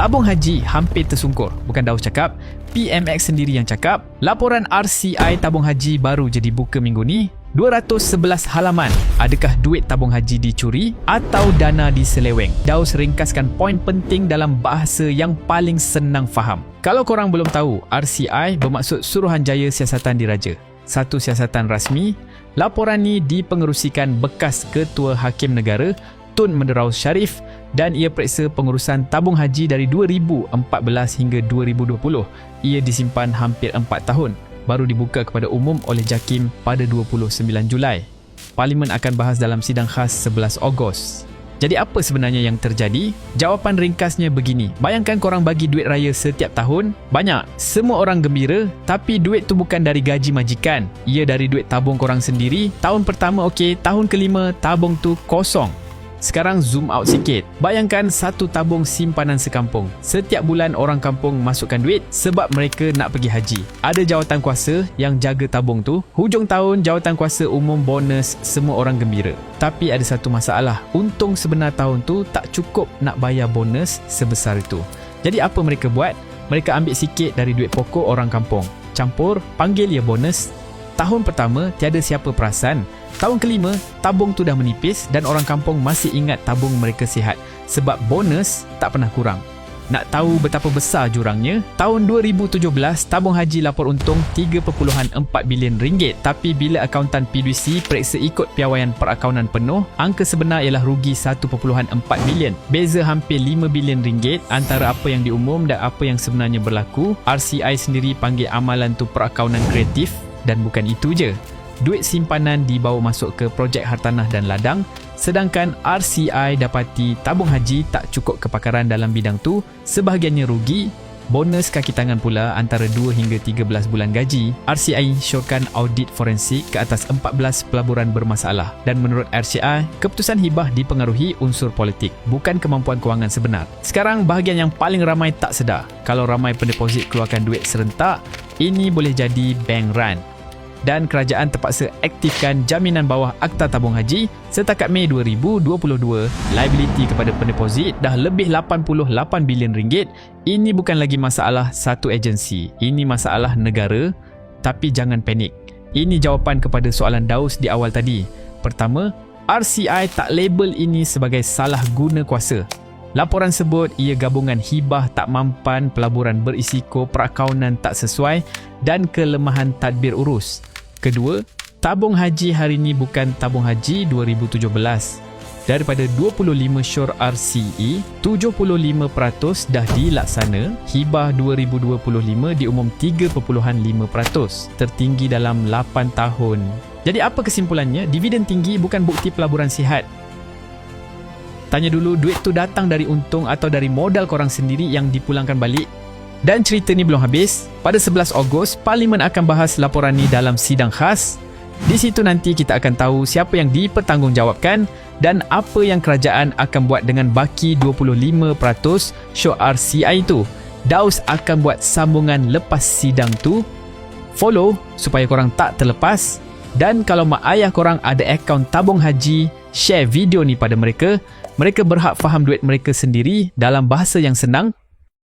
Tabung haji hampir tersungkur. Bukan Daus cakap, PMX sendiri yang cakap. Laporan RCI tabung haji baru je dibuka minggu ni. 211 halaman. Adakah duit tabung haji dicuri atau dana diseleweng? Daus ringkaskan poin penting dalam bahasa yang paling senang faham. Kalau korang belum tahu, RCI bermaksud Suruhanjaya Siasatan Diraja. Satu siasatan rasmi. Laporan ni dipengerusikan bekas Ketua Hakim Negara Tun Menderau Sharif dan ia periksa pengurusan tabung haji dari 2014 hingga 2020. Ia disimpan hampir 4 tahun. Baru dibuka kepada umum oleh JAKIM pada 29 Julai. Parlimen akan bahas dalam sidang khas 11 Ogos. Jadi apa sebenarnya yang terjadi? Jawapan ringkasnya begini. Bayangkan korang bagi duit raya setiap tahun. Banyak. Semua orang gembira. Tapi duit tu bukan dari gaji majikan. Ia dari duit tabung korang sendiri. Tahun pertama okey. Tahun kelima tabung tu kosong. Sekarang zoom out sikit. Bayangkan satu tabung simpanan sekampung. Setiap bulan orang kampung masukkan duit sebab mereka nak pergi haji. Ada jawatan kuasa yang jaga tabung tu. Hujung tahun jawatan kuasa umum bonus, semua orang gembira. Tapi ada satu masalah. Untung sebenar tahun tu tak cukup nak bayar bonus sebesar itu. Jadi apa mereka buat? Mereka ambil sikit dari duit pokok orang kampung. Campur, panggil ia bonus. Tahun pertama tiada siapa perasan. Tahun kelima, tabung tu dah menipis dan orang kampung masih ingat tabung mereka sihat sebab bonus tak pernah kurang. Nak tahu betapa besar jurangnya? Tahun 2017, tabung haji lapor untung 3.4 bilion ringgit. Tapi bila akauntan PDC periksa ikut piawaian perakaunan penuh, angka sebenar ialah rugi 1.4 bilion. Beza hampir 5 bilion ringgit antara apa yang diumum dan apa yang sebenarnya berlaku. RCI sendiri panggil amalan tu perakaunan kreatif dan bukan itu je. Duit simpanan dibawa masuk ke projek hartanah dan ladang, sedangkan RCI dapati tabung haji tak cukup kepakaran dalam bidang tu, sebahagiannya rugi. Bonus kaki tangan pula antara 2 hingga 13 bulan gaji. RCI syorkan audit forensik ke atas 14 pelaburan bermasalah dan menurut RCI, keputusan hibah dipengaruhi unsur politik, bukan kemampuan kewangan sebenar. Sekarang bahagian yang paling ramai tak sedar, kalau ramai pendeposit keluarkan duit serentak, ini boleh jadi bank run. Dan kerajaan terpaksa aktifkan jaminan bawah Akta Tabung Haji. Setakat Mei 2022, liability kepada pendeposit dah lebih 88 bilion ringgit. Ini bukan lagi masalah satu agensi, ini masalah negara. Tapi jangan panik. Ini jawapan kepada soalan Daus di awal tadi. Pertama, RCI tak label ini sebagai salah guna kuasa. Laporan sebut ia gabungan hibah tak mampan, pelaburan berisiko, perakaunan tak sesuai dan kelemahan tadbir urus. Kedua, tabung haji hari ini bukan tabung haji 2017. Daripada 25 syur RCE, 75% dah dilaksana. Hibah 2025 diumum 3.5%, tertinggi dalam 8 tahun. Jadi apa kesimpulannya? Dividen tinggi bukan bukti pelaburan sihat. Tanya dulu, duit tu datang dari untung atau dari modal korang sendiri yang dipulangkan balik? Dan cerita ni belum habis. Pada 11 Ogos, Parlimen akan bahas laporan ni dalam sidang khas. Di situ nanti kita akan tahu siapa yang dipertanggungjawabkan dan apa yang kerajaan akan buat dengan baki 25% syur RCI itu. Daus akan buat sambungan lepas sidang tu. Follow supaya korang tak terlepas. Dan kalau mak ayah korang ada akaun tabung haji, share video ni pada mereka. Mereka berhak faham duit mereka sendiri dalam bahasa yang senang.